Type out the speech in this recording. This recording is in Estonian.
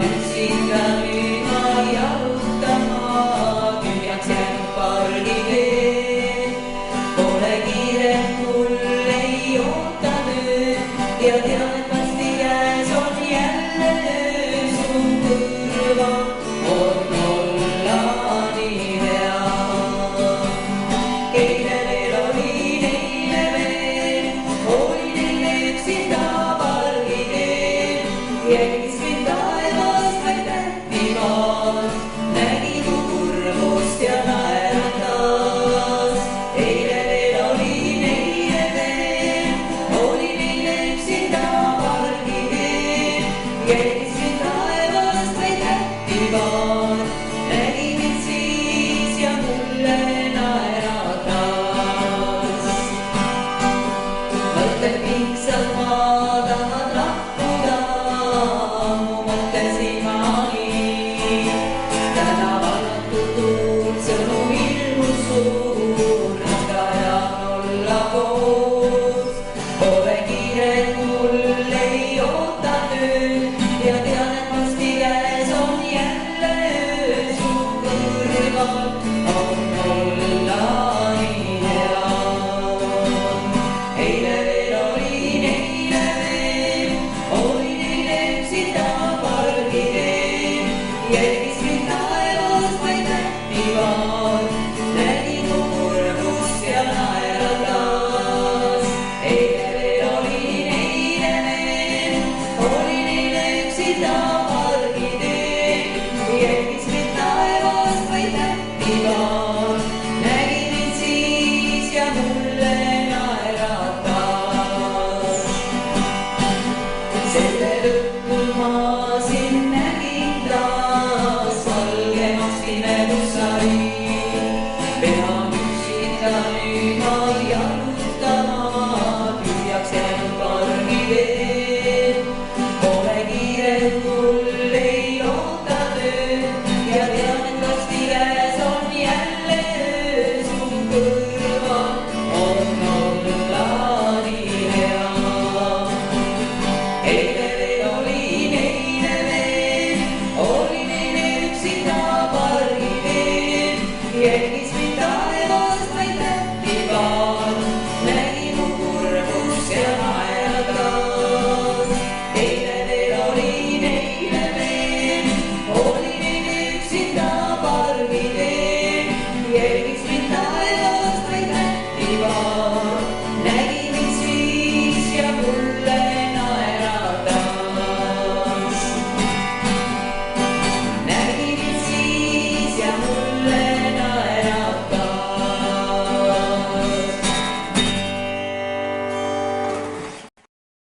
üksinda nüüd ma jalutama tühjaks jäänud pargiteel. Pole kiiret, mul ei oota nüüd ja tean, et varsti käes on jälle töö. Su kõrval on olla nii hea. Eile veel olin, eile veel olin eile üksinda pargiteel. Jälgis mind taevast vaid tähtimaad, nägi mu kurbust ja naeratas. Eile veel olin, eile veel olin eile üksinda pargiteel. Jälgis mind taevast vaid tähtimaad, nägi mind siis ja mulle naeratas. Mõtled pingsalt maa tahad lahkuda, mu mõtlesin ma nii. Täna vallatud tuul sõnum ilmus suur, nõnda hea on olla koos. Pole kiiret, mul ei oota tööd ja tean, et varsti käes on jälle öö. Su kõrval on olla nii hea. Eile veel olin, eile veel olin eile üksinda pargiteel.